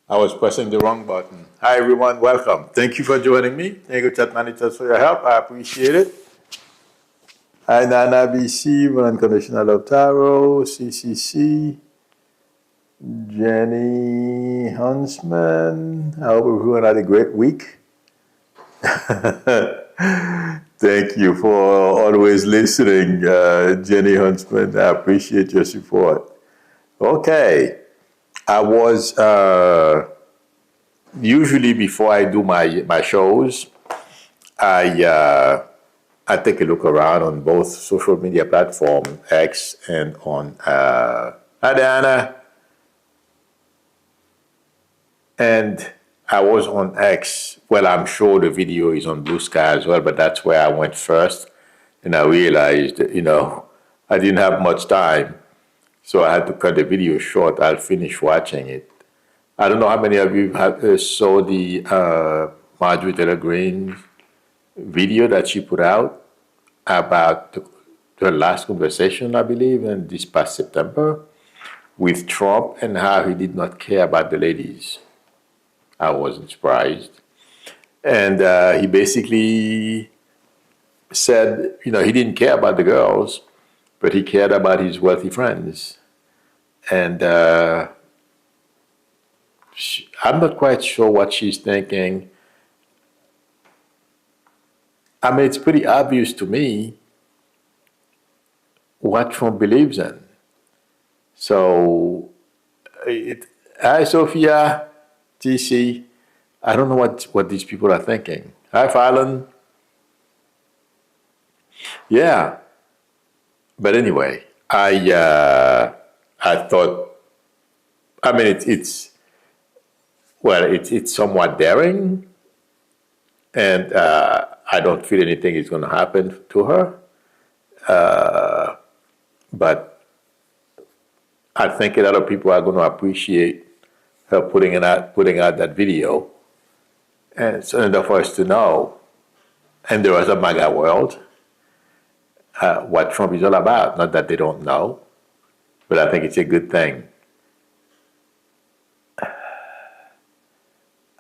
I was pressing the wrong button. Hi everyone, welcome. Thank you for joining me. Thank you, chat managers, for your help. I appreciate it. Hi Nana BC, Unconditional Love Tarot, CCC, Jenny Huntsman. I hope everyone had a great week. Thank you for always listening, Jenny Huntsman. I appreciate your support. Okay. I was usually before I do my shows, I take a look around on both social media platforms, X and on hi Diana. And I was on X. Well, I'm sure the video is on Blue Sky as well, but that's where I went first. And I realized that, I didn't have much time. So I had to cut the video short. I'll finish watching it. I don't know how many of you saw the Marjorie Taylor Greene video that she put out about the last conversation, I believe, in this past September with Trump and how he did not care about the ladies. I wasn't surprised. And he basically said, he didn't care about the girls, but he cared about his wealthy friends. And I'm not quite sure what she's thinking. I mean, it's pretty obvious to me what Trump believes in. So, hi, Sophia, TC. I don't know what these people are thinking. Hi, Fallon. Yeah. But anyway, I thought, I mean, it's somewhat daring, and I don't feel anything is going to happen to her. But I think a lot of people are going to appreciate her putting out that video, and it's enough for us to know, and the rest of MAGA world, what Trump is all about. Not that they don't know, but I think it's a good thing.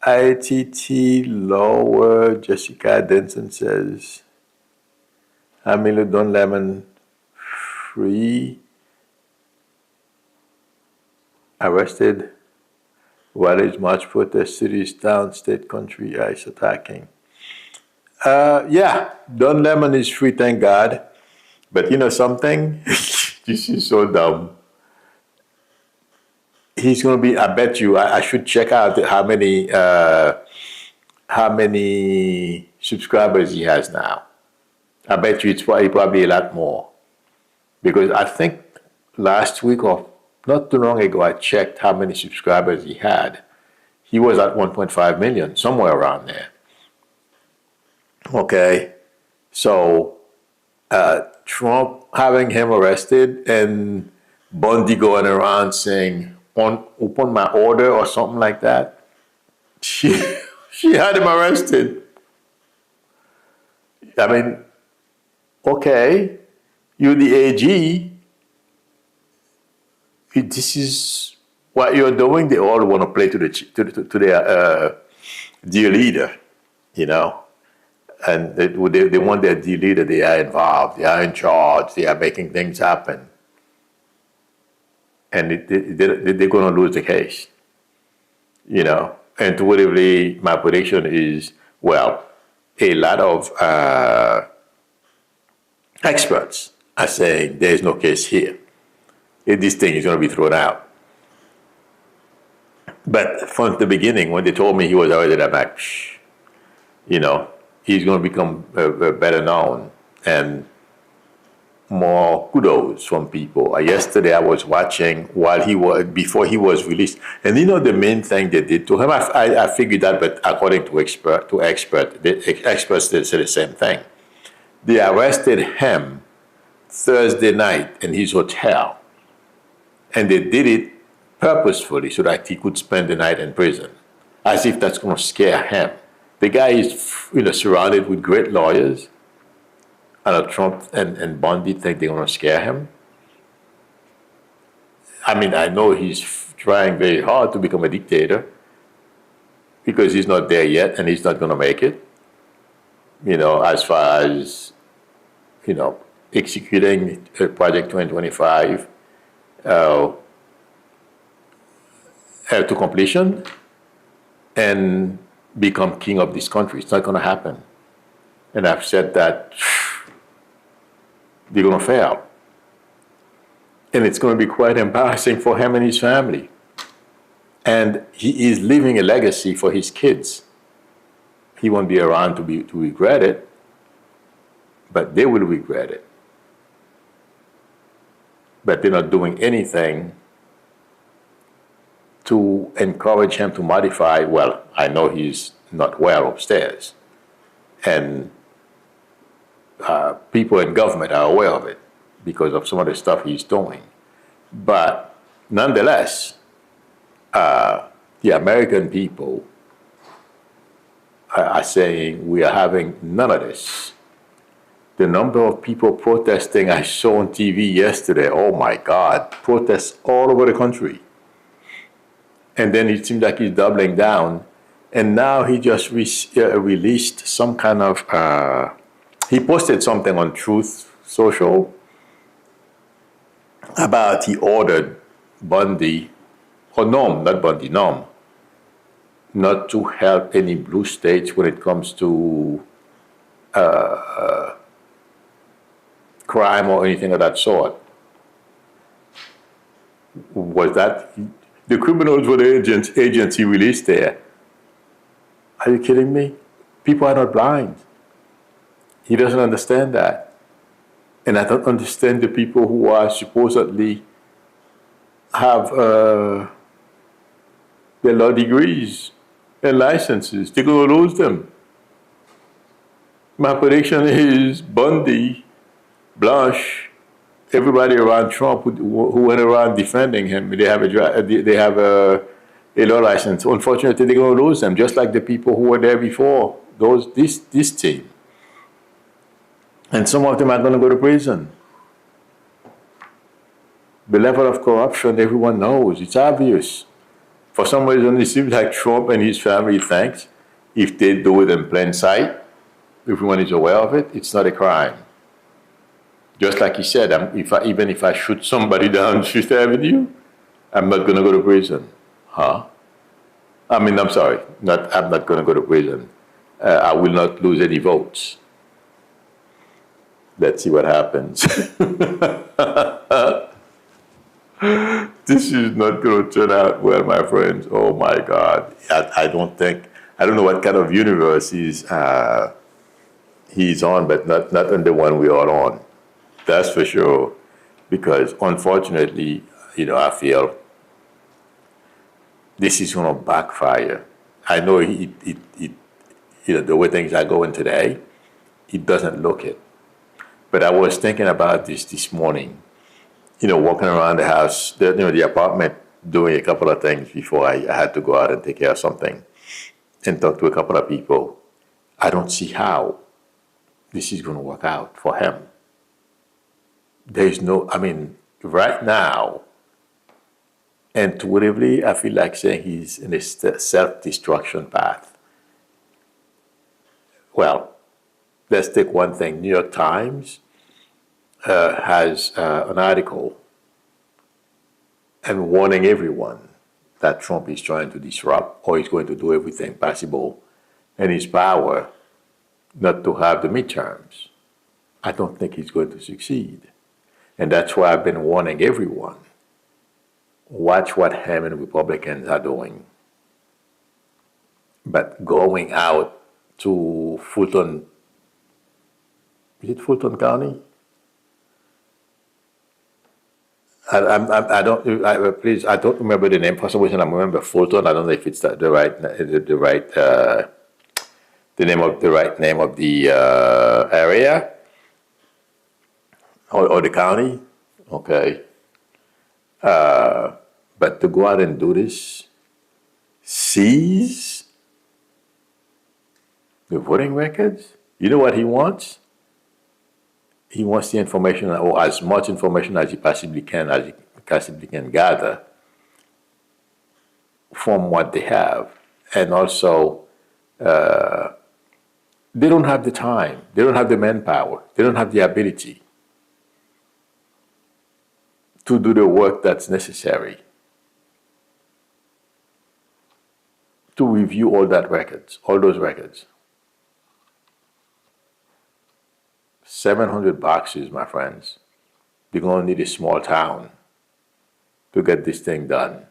ITT lower, Jessica Denson says, Hamilu Don Lemon free, arrested, while his March protest cities, town, state, country, ICE attacking. Yeah, Don Lemon is free, thank God. But you know something? This is so dumb. He's going to be, I bet you, I should check out how many subscribers he has now. I bet you it's probably a lot more. Because I think last week or not too long ago, I checked how many subscribers he had. He was at 1.5 million, somewhere around there. Okay, so Trump having him arrested and Bundy going around saying, upon my order or something like that, she had him arrested. I mean, okay, you're the AG. This is what you're doing. They all want to play to their dear leader, and they want their dear leader. They are involved. They are in charge. They are making things happen. And they're going to lose the case, And intuitively, my prediction is, well, a lot of experts are saying there's no case here. This thing is going to be thrown out. But from the beginning, when they told me he was already I'm like, he's going to become better known and more kudos from people. Yesterday I was watching before he was released, and the main thing they did to him, I figured that, but according to experts, the experts did say the same thing. They arrested him Thursday night in his hotel, and they did it purposefully so that he could spend the night in prison, as if that's going to scare him. The guy is surrounded with great lawyers. Trump and Bundy think they're going to scare him. I mean, I know he's trying very hard to become a dictator, because he's not there yet and he's not going to make it. As far as executing Project 2025 to completion and become king of this country. It's not going to happen. And I've said that they're going to fail. And it's going to be quite embarrassing for him and his family. And he is leaving a legacy for his kids. He won't be around to regret it, but they will regret it. But they're not doing anything to encourage him to modify. Well, I know he's not well upstairs, and people in government are aware of it because of some of the stuff he's doing. But nonetheless, the American people are saying we are having none of this. The number of people protesting I saw on TV yesterday, oh my God, protests all over the country. And then it seems like he's doubling down. And now he just released some kind of, he posted something on Truth Social about he ordered Bundy, or Nom, not Bundy, Nom, not to help any blue states when it comes to crime or anything of that sort. Was that the criminals were the agents he released there? Are you kidding me? People are not blind. He doesn't understand that. And I don't understand the people who are supposedly have their law degrees and licenses. They're going to lose them. My prediction is Bundy, Blanche, everybody around Trump who went around defending him, they have a law license. Unfortunately, they're going to lose them, just like the people who were there before. This team, and some of them are going to go to prison. The level of corruption, everyone knows. It's obvious. For some reason, it seems like Trump and his family thinks if they do it in plain sight, everyone is aware of it, it's not a crime. Just like he said, even if I shoot somebody down Fifth Avenue, I'm not going to go to prison. Huh? I'm sorry. I'm not going to go to prison. I will not lose any votes. Let's see what happens. This is not going to turn out well, my friends. Oh my God. I don't know what kind of universe he's on, but not on the one we are on. That's for sure. Because unfortunately, I feel this is going to backfire. I know the way things are going today, it doesn't look it. But I was thinking about this morning, walking around the house, the apartment, doing a couple of things before I had to go out and take care of something and talk to a couple of people. I don't see how this is going to work out for him. Right now, intuitively, I feel like saying he's in a self-destruction path. Well, let's take one thing. New York Times has an article and warning everyone that Trump is trying to disrupt or he's going to do everything possible in his power not to have the midterms. I don't think he's going to succeed. And that's why I've been warning everyone. Watch what him and Republicans are doing. But going out to Fulton, is it Fulton County? I don't remember the name. For some reason, I remember Fulton. I don't know if it's the right name of the area or the county. Okay. But to go out and do this, seize the voting records. You know what he wants? He wants the information, or as much information as he possibly can gather from what they have. and also they don't have the time, they don't have the manpower, they don't have the ability to do the work that's necessary to review all those records. 700 boxes, my friends. You're going to need a small town to get this thing done.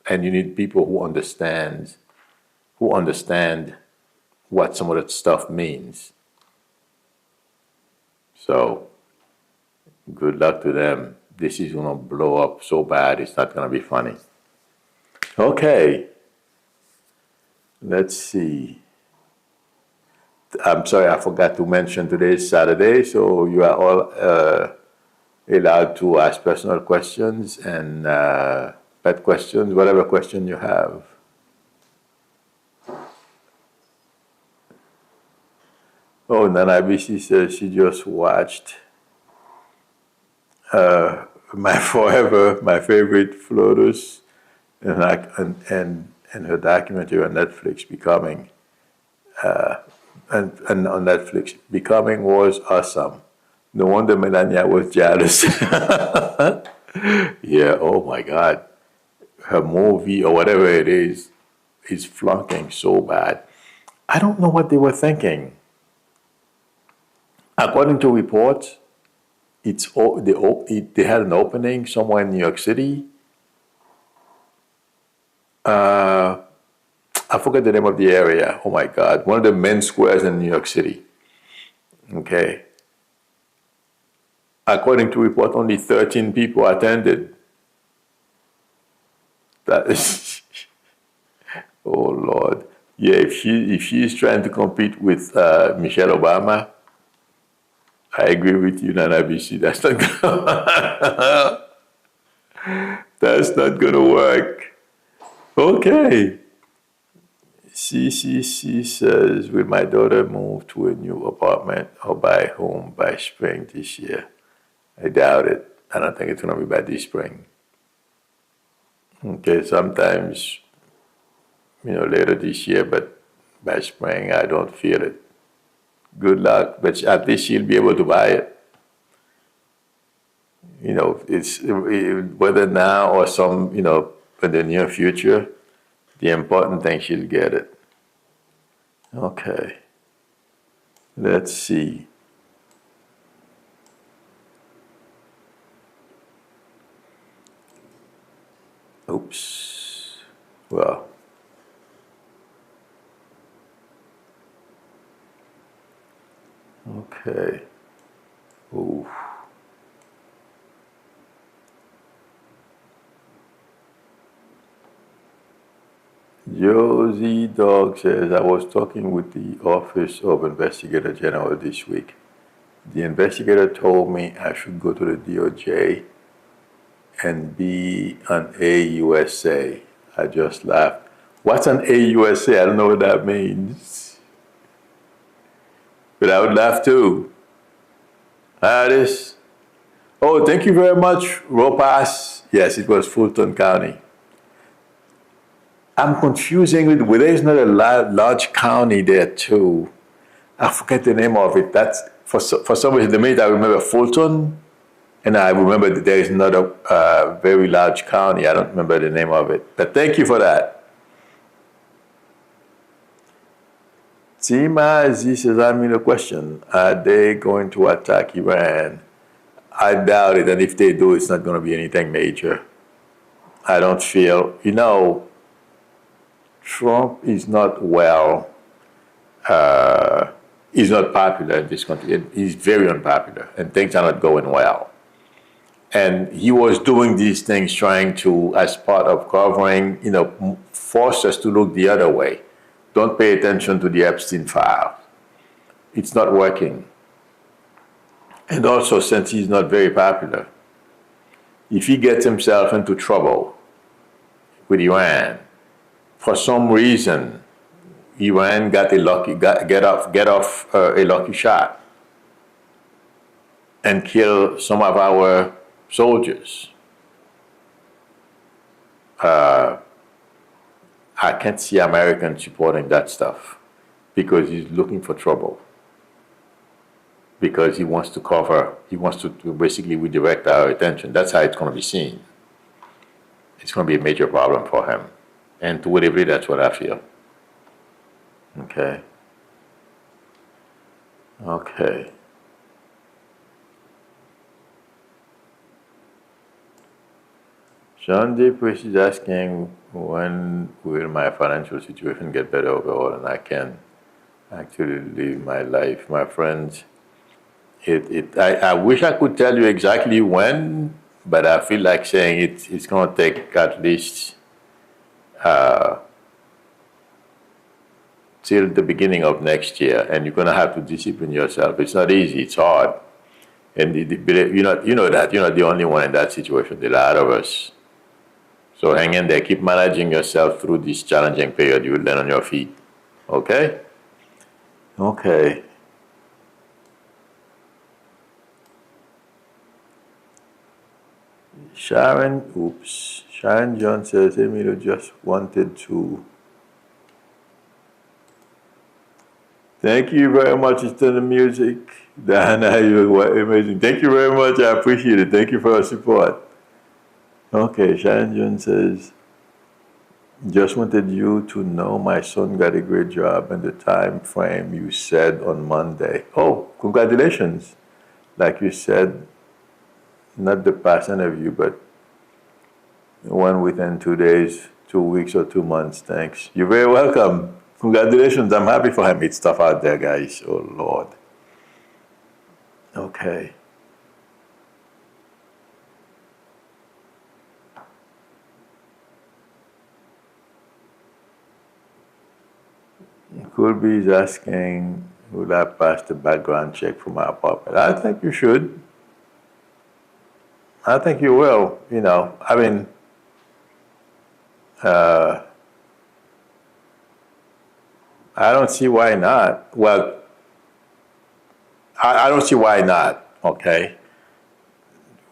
And you need people who understand what some of that stuff means. So, good luck to them. This is going to blow up so bad, it's not going to be funny. Okay. Let's see. I'm sorry, I forgot to mention today is Saturday, so you are all allowed to ask personal questions and pet questions, whatever question you have. Oh, Nana BC says she just watched my favorite floaters, and her documentary on Netflix, Becoming. And on Netflix, Becoming was awesome. No wonder Melania was jealous. Yeah, oh my God. Her movie or whatever it is flunking so bad. I don't know what they were thinking. According to reports, they had an opening somewhere in New York City. I forget the name of the area. Oh my God. One of the main squares in New York City. Okay. According to report, only 13 people attended. That is, oh Lord. Yeah, if she is trying to compete with Michelle Obama, I agree with you, Nana BC. That's not gonna work. Okay. CCC says, will my daughter move to a new apartment or buy a home by spring this year? I doubt it. I don't think it's going to be by this spring. Okay, sometimes, later this year, but by spring, I don't feel it. Good luck, but at least she'll be able to buy it. Whether now or some, in the near future, the important thing, she'll get it. Okay. Let's see. Oops. Well. Okay. Ooh. Josie Dog says, I was talking with the Office of Investigator General this week. The investigator told me I should go to the DOJ and be an AUSA. I just laughed. What's an AUSA? I don't know what that means. But I would laugh too. This. Oh, thank you very much, Ropas. Yes, it was Fulton County. I'm confusing with, well, there's not a large county there too. I forget the name of it. That's for some reason, the minute I remember Fulton, and I remember that there is another very large county. I don't remember the name of it. But thank you for that. Tima Z says, I mean a question. Are they going to attack Iran? I doubt it. And if they do, it's not going to be anything major. I don't feel, Trump is not he's not popular in this country. He's very unpopular, and things are not going well. And he was doing these things trying to, as part of covering, force us to look the other way. Don't pay attention to the Epstein file. It's not working. And also, since he's not very popular, if he gets himself into trouble with Iran, for some reason, Iran got a lucky shot and kill some of our soldiers. I I can't see Americans supporting that stuff because he's looking for trouble. Because he wants to basically redirect our attention. That's how it's going to be seen. It's going to be a major problem for him. And to a degree, that's what I feel. Okay. Okay. Sean D. Priest is asking, when will my financial situation get better overall and I can actually live my life? My friends, I wish I could tell you exactly when, but I feel like saying it's going to take at least till the beginning of next year, and you're going to have to discipline yourself. It's not easy. It's hard, and you know that you're not the only one in that situation. There are a lot of us. So hang in there. Keep managing yourself through this challenging period. You will land on your feet. Okay. Okay. Sharon John says, Emilio just wanted to. Thank you very much. It's the music. Diana, you're amazing. Thank you very much. I appreciate it. Thank you for your support. Okay, Sharon John says, just wanted you to know my son got a great job in the time frame you said on Monday. Oh, congratulations. Like you said, not the past interview, but one within 2 days, 2 weeks, or 2 months. Thanks. You're very welcome. Congratulations. I'm happy for him. It's tough out there, guys. Oh, Lord. Okay. Colby is asking, will I pass the background check for my apartment? I think you should. I think you will. You know, I mean, I don't see why not. Well, I don't see why not, okay?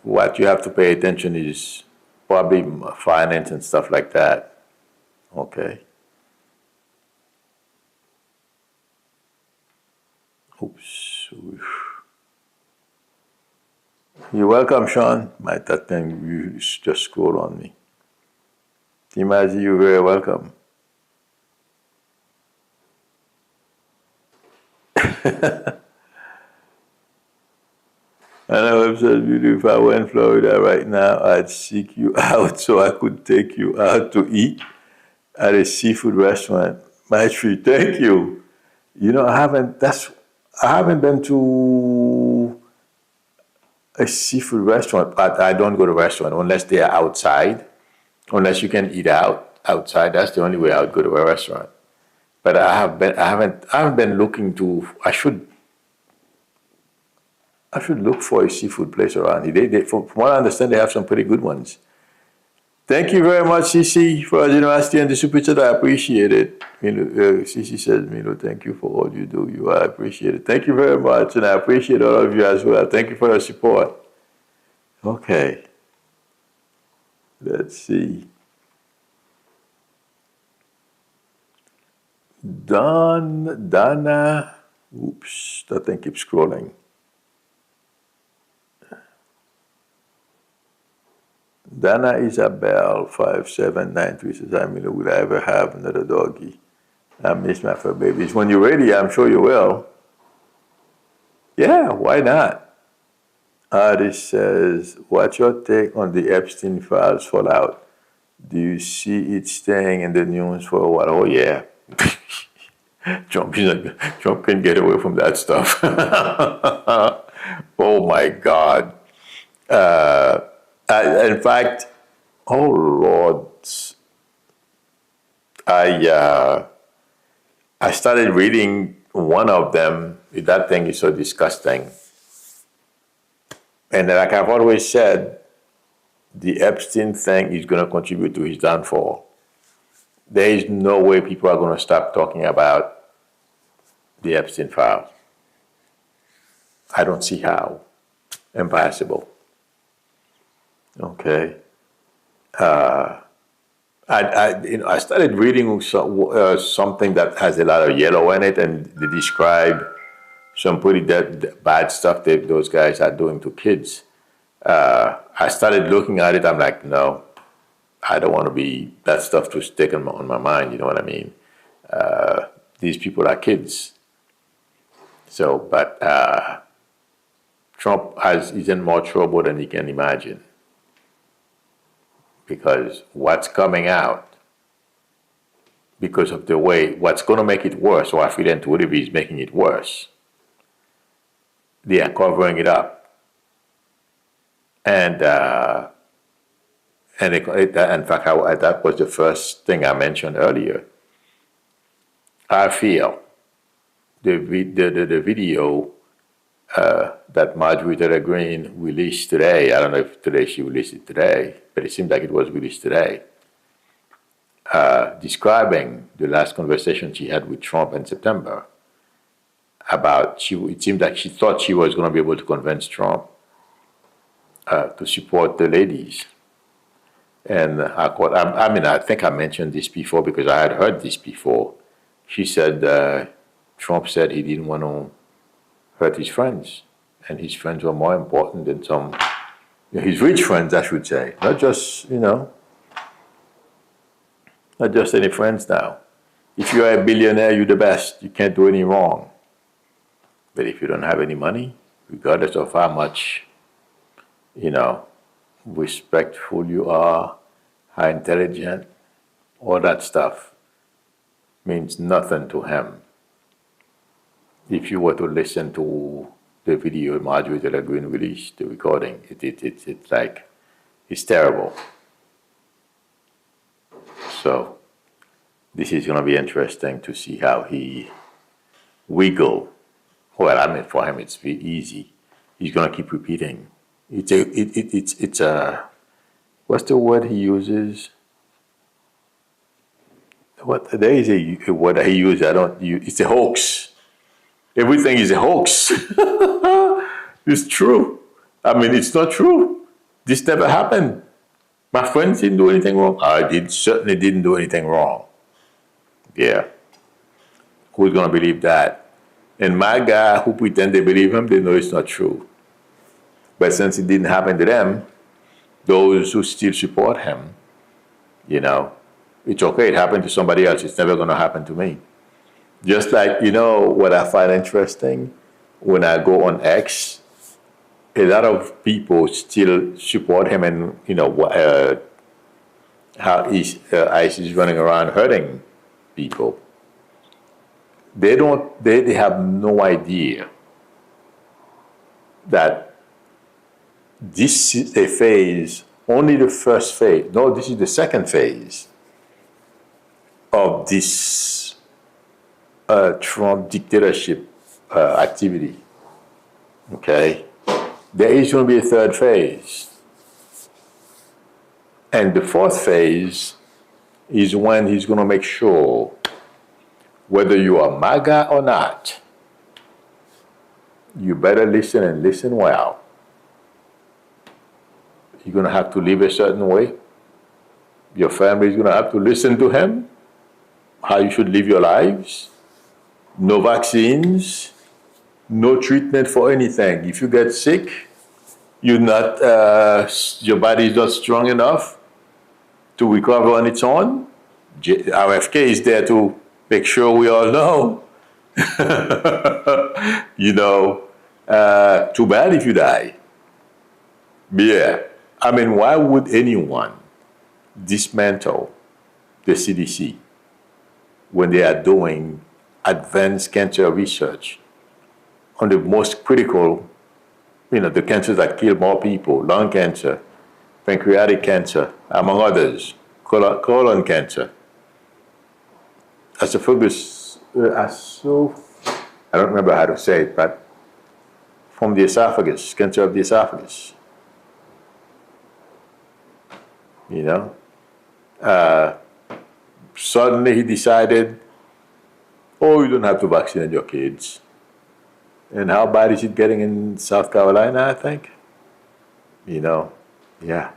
What you have to pay attention is probably finance and stuff like that, okay? Oops. You're welcome, Sean. That thing, you just scroll on me. Timazi, you're very welcome. I know said, Beauty, if I were in Florida right now, I'd seek you out so I could take you out to eat at a seafood restaurant. My treat, thank you. You know, I haven't been to a seafood restaurant, but I don't go to a restaurant unless they are outside, unless you can eat outside. That's the only way I would go to a restaurant. But I haven't been looking to. I should look for a seafood place around here. From what I understand, they have some pretty good ones. Thank you very much, Cici, for your generosity and the super chat. I appreciate it. Cici says, Milo, thank you for all you do. I appreciate it. Thank you very much, and I appreciate all of you as well. Thank you for your support. Okay. Let's see. Donna, oops, that thing keeps scrolling. Dana Isabel 5793 says, Emilio, will I ever have another doggy? I miss my fur babies. When you're ready, I'm sure you will. Yeah, why not? Artist says, what's your take on the Epstein files fallout? Do you see it staying in the news for a while? Oh, yeah. Trump can get away from that stuff. Oh, my God. In fact, oh Lord, I started reading one of them. That thing is so disgusting. And like I've always said, the Epstein thing is going to contribute to his downfall. There is no way people are going to stop talking about the Epstein files. I don't see how. Impossible. Okay. I started reading something that has a lot of yellow in it, and they describe some pretty bad stuff that those guys are doing to kids. I started looking at it. I'm like, no, I don't want to be that stuff to stick on my mind. You know what I mean? These people are kids. So, but Trump is in more trouble than he can imagine, because what's coming out, because of the way, what's going to make it worse, or I feel intuitively is making it worse. They are covering it up, and in fact, that was the first thing I mentioned earlier. I feel the video that Marjorie Taylor Greene released today, I don't know if today she released it today, but it seemed like it was released today, describing the last conversation she had with Trump in September about, it seemed like she thought she was going to be able to convince Trump to support the ladies. And I think I mentioned this before because I had heard this before. She said, Trump said he didn't want to hurt his friends, and his friends were more important than some, his rich friends, I should say, not just, not just any friends now. If you're a billionaire, you're the best. You can't do any wrong. But if you don't have any money, regardless of how much, respectful you are, how intelligent, all that stuff means nothing to him. If you were to listen to the video Marjorie Taylor Greene released, the recording, it's like, it's terrible. So this is going to be interesting to see how he wiggle. Well, I mean, for him, it's easy. He's going to keep repeating. It's a, what's the word he uses? There is a word that he uses. It's a hoax. Everything is a hoax. It's true. I mean, it's not true. This never happened. My friends didn't do anything wrong. Certainly didn't do anything wrong. Yeah. Who's going to believe that? And my guy who pretend they believe him, they know it's not true. But since it didn't happen to them, those who still support him, it's okay. It happened to somebody else. It's never going to happen to me. Just like, what I find interesting, when I go on X, a lot of people still support him, and, how ICE is running around hurting people. They have no idea that this is a phase, only the first phase. No, this is the second phase of this Trump dictatorship activity. Okay? There is going to be a third phase. And the fourth phase is when he's going to make sure, whether you are MAGA or not, you better listen, and listen well. You're going to have to live a certain way. Your family is going to have to listen to him, how you should live your lives. No vaccines, no treatment for anything. If you get sick, your body is not strong enough to recover on its own. RFK is there to make sure we all know. Too bad if you die. Yeah. I mean, why would anyone dismantle the CDC when they are doing advanced cancer research on the most critical, the cancers that kill more people, lung cancer, pancreatic cancer, among others, colon cancer, esophagus, I don't remember how to say it, but from the esophagus, cancer of the esophagus. Suddenly he decided, you don't have to vaccinate your kids. And how bad is it getting in South Carolina, I think? Yeah.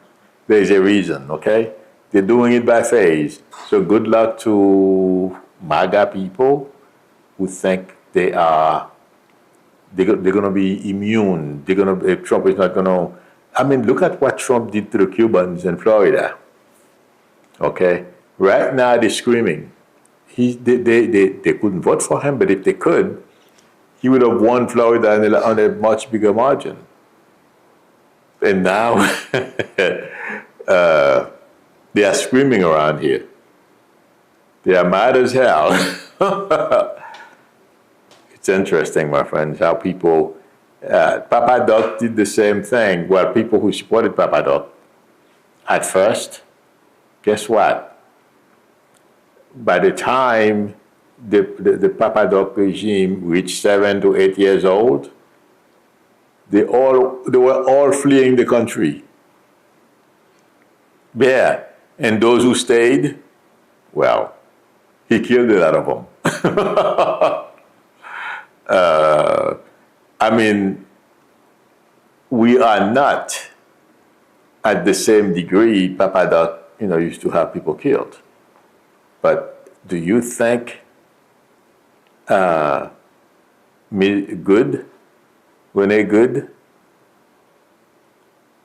There's a reason, okay? They're doing it by phase. So good luck to MAGA people who think they're going to be immune. Trump is not going to. I mean, look at what Trump did to the Cubans in Florida. Okay, right now they're screaming. They couldn't vote for him, but if they could, he would have won Florida on a much bigger margin. And now they are screaming around here. They are mad as hell. It's interesting, my friends, how people. Papa Doc did the same thing. Well, people who supported Papa Doc at first, guess what? By the time the Papa Doc regime reached 7 to 8 years old, they were all fleeing the country. Yeah, and those who stayed, well, he killed a lot of them. I mean, we are not at the same degree Papa Doc, used to have people killed. But do you think Good, Rene Good,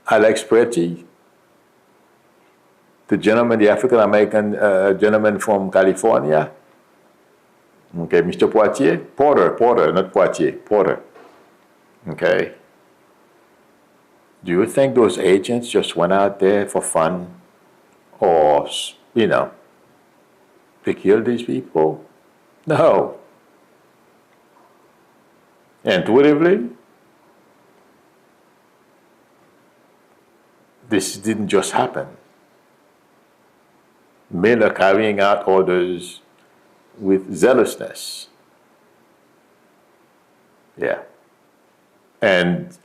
Alex Pretty, the African American gentleman from California, okay, Mr. Porter, not Poitier, Porter, okay. Do you think those agents just went out there for fun, or they killed these people? No. Intuitively, this didn't just happen. Men are carrying out orders with zealousness. Yeah. And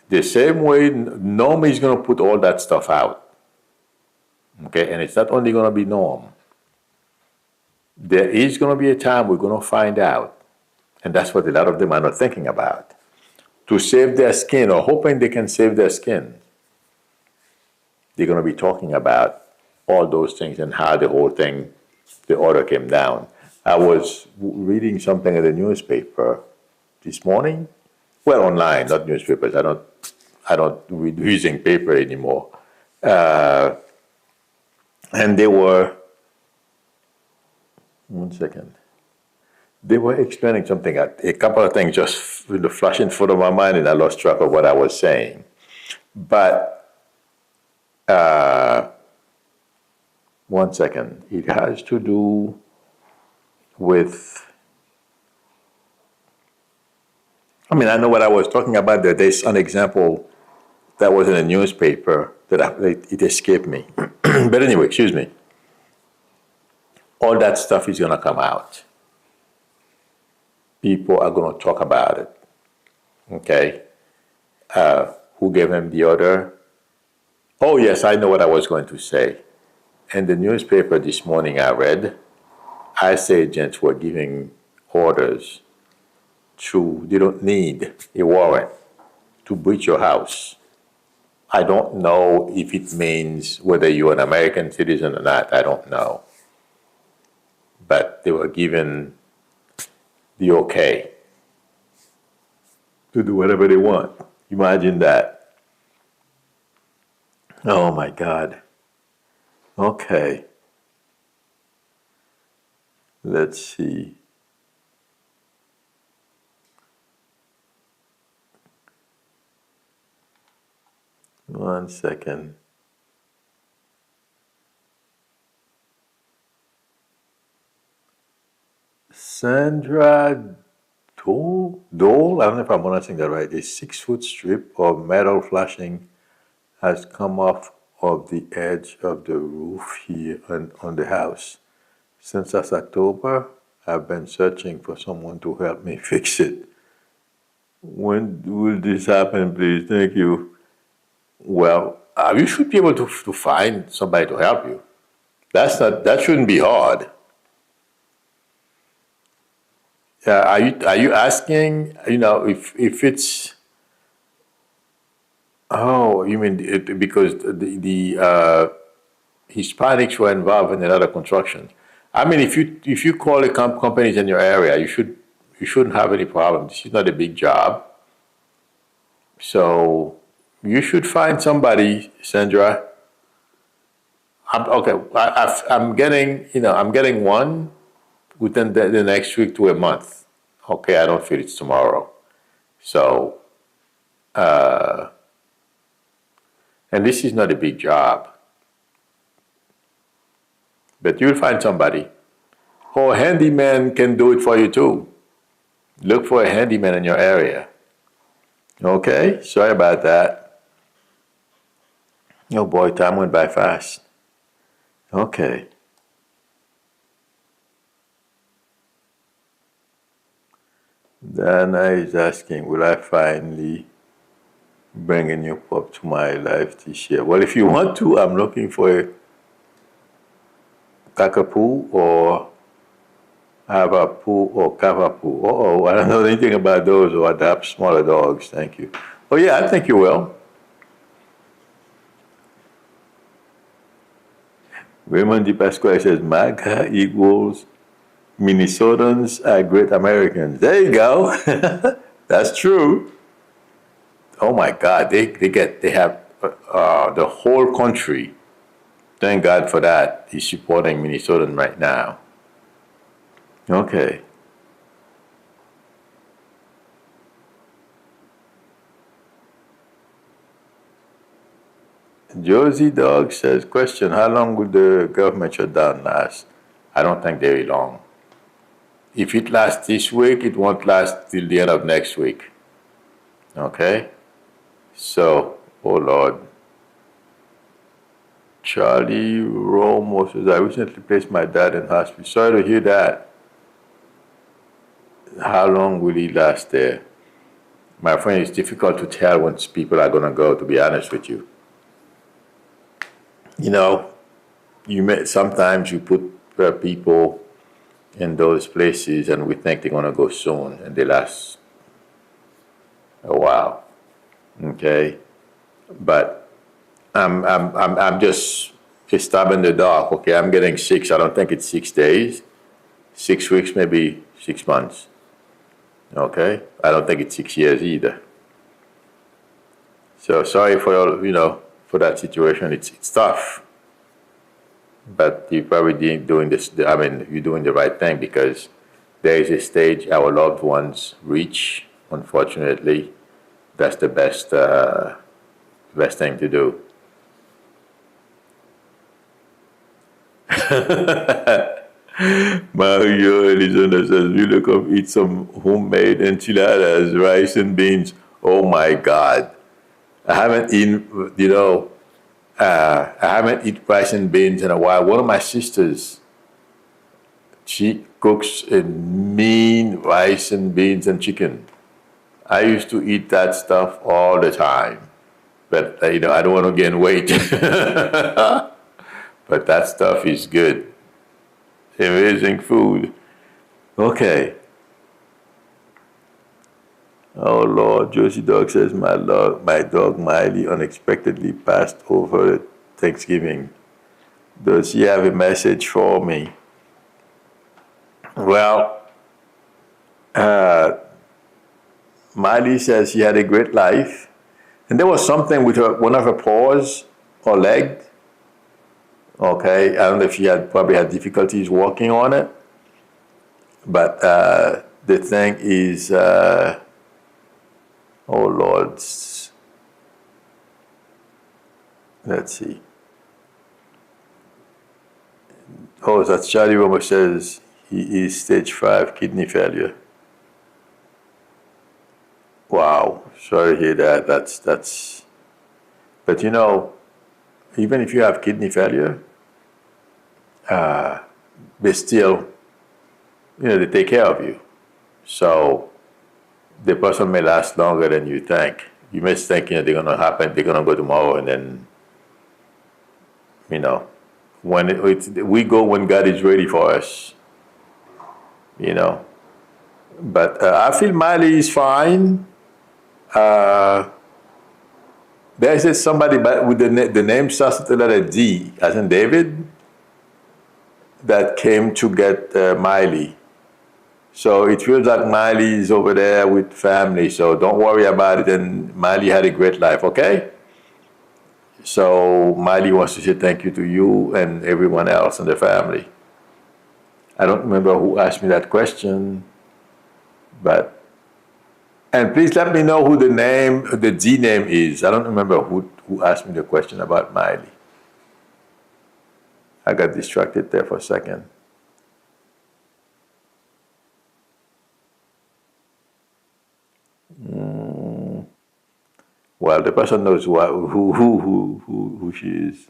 the same way, Norm is going to put all that stuff out. Okay, and it's not only going to be Norm. There is going to be a time we're going to find out, and that's what a lot of them are not thinking about, to save their skin or hoping they can save their skin. They're going to be talking about all those things and how the whole thing, the order came down. I was reading something in the newspaper this morning. Well, online, not newspapers. I don't read using paper anymore. And they were, one second. They were explaining something. A couple of things just flashed in front of my mind, and I lost track of what I was saying. But one second. It has to do with. I mean, I know what I was talking about. There's an example that was in a newspaper that it escaped me. But anyway, excuse me. All that stuff is going to come out. People are going to talk about it. Okay? Who gave him the order? Oh, yes, I know what I was going to say. In the newspaper this morning I read, ICE agents were giving orders they don't need a warrant to breach your house. I don't know if it means whether you're an American citizen or not. I don't know. But they were given the okay to do whatever they want. Imagine that. Oh my God. Okay. Let's see. One second. Sandra Dole, I don't know if I'm pronouncing that right. A 6-foot strip of metal flashing has come off of the edge of the roof here on the house. Since last October, I've been searching for someone to help me fix it. When will this happen, please? Thank you. Well, you should be able to find somebody to help you. That shouldn't be hard. Are you asking, if it's, oh, you mean because Hispanics were involved in a lot of construction. I mean, if you call the companies in your area, you shouldn't have any problem. This is not a big job, so you should find somebody, Sandra. Okay, I'm getting I'm getting one within the next week to a month. Okay, I don't feel it's tomorrow. So, and this is not a big job, but you'll find somebody. Or a handyman can do it for you too. Look for a handyman in your area. Okay, sorry about that. Oh boy, time went by fast. Okay. Dana is asking, will I finally bring a new pup to my life this year? Well, if you want to, I'm looking for a cockapoo or havapoo or cavapoo. Oh, I don't know anything about those or adopt smaller dogs. Thank you. Oh, yeah, I think you will. Raymond Di Pasquale says, MAGA equals Minnesotans are great Americans. There you go. That's true. Oh my God, they have the whole country. Thank God for that. He's supporting Minnesotan right now. Okay. Josie Dog says, question, how long will the government shutdown last? I don't think very long. If it lasts this week, it won't last till the end of next week. Okay? So, oh Lord. Charlie Romo says, I recently placed my dad in hospital. Sorry to hear that. How long will he last there? My friend, it's difficult to tell when people are going to go, to be honest with you. You know, sometimes you put people in those places and we think they're going to go soon and they last a while. Okay? But I'm just a stab in the dark. Okay, I'm getting 6. I don't think it's 6 days. 6 weeks, maybe 6 months. Okay? I don't think it's 6 years either. So sorry for all, for that situation. It's tough. But you're probably doing this, you're doing the right thing because there is a stage our loved ones reach, unfortunately. That's the best thing to do. Mario Elizondo says, we come eat some homemade enchiladas, rice and beans. Oh my God. I haven't eaten, I haven't eaten rice and beans in a while. One of my sisters, she cooks a mean rice and beans and chicken. I used to eat that stuff all the time. But, I don't want to gain weight. But that stuff is good. Amazing food. Okay. Oh Lord, Josie Dog says my dog Miley unexpectedly passed over Thanksgiving. Does she have a message for me? Well, Miley says she had a great life, and there was something with one of her paws or leg. Okay, I don't know if she probably had difficulties walking on it, but the thing is. Oh Lord, let's see. Oh, that's Charlie Romer says he is stage 5 kidney failure. Wow, sorry to hear that. That's. But even if you have kidney failure, they still, they take care of you. So. The person may last longer than you think. You may think, they're going to happen, they're going to go tomorrow, and then, when we go when God is ready for us, But I feel Miley is fine. The There's somebody with the name starts with the letter D, as in David, that came to get Miley. So it feels like Miley is over there with family, so don't worry about it. And Miley had a great life, okay? So Miley wants to say thank you to you and everyone else in the family. I don't remember who asked me that question, but, and please let me know who the D name is. I don't remember who asked me the question about Miley. I got distracted there for a second. Well, the person knows who she is.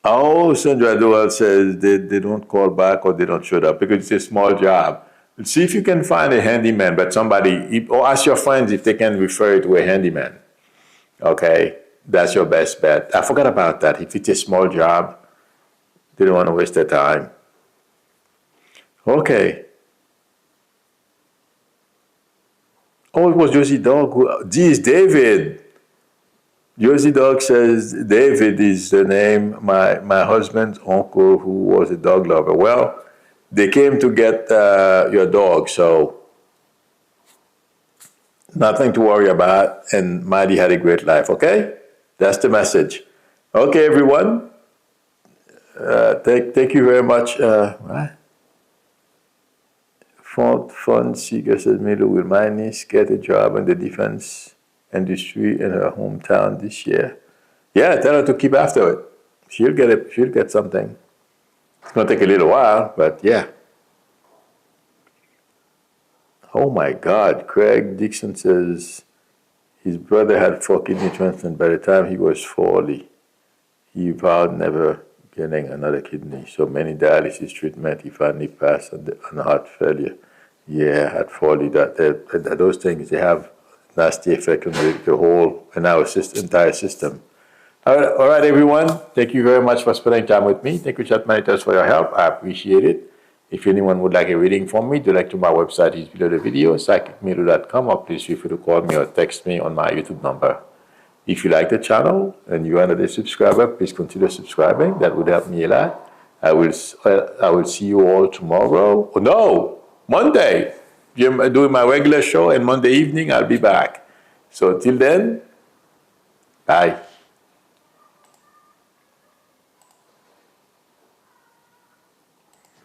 Oh, Sandra Dual says they don't call back or they don't show up because it's a small job. See if you can find a handyman, but somebody, or ask your friends if they can refer you to a handyman. Okay, that's your best bet. I forgot about that. If it's a small job, they don't want to waste their time. Okay. Oh, it was Josie Dog. D is David. Josie Dog says David is the name my husband's uncle who was a dog lover. Well, they came to get your dog, so nothing to worry about. And Maddie had a great life, okay? That's the message. Okay, everyone. Thank you very much. What? Fund seeker says Milo will my niece get a job in the defense industry in her hometown this year. Yeah, tell her to keep after it. She'll get it. She'll get something. It's gonna take a little while, but yeah. Oh my God, Craig Dixon says his brother had 4 kidney transplants. By the time he was 40, he vowed never getting another kidney. So many dialysis treatment, he finally passed on heart failure. Yeah, at 40, those things, they have nasty effect on the whole and our entire system. All right, everyone. Thank you very much for spending time with me. Thank you, Chat Managers, for your help. I appreciate it. If anyone would like a reading from me, direct to my website is below the video, psychicmilo.com, or please feel free to call me or text me on my YouTube number. If you like the channel and you are not a subscriber, please consider subscribing. That would help me a lot. I will see you all tomorrow. Oh, no, Monday. I'm doing my regular show, and Monday evening I'll be back. So till then, bye.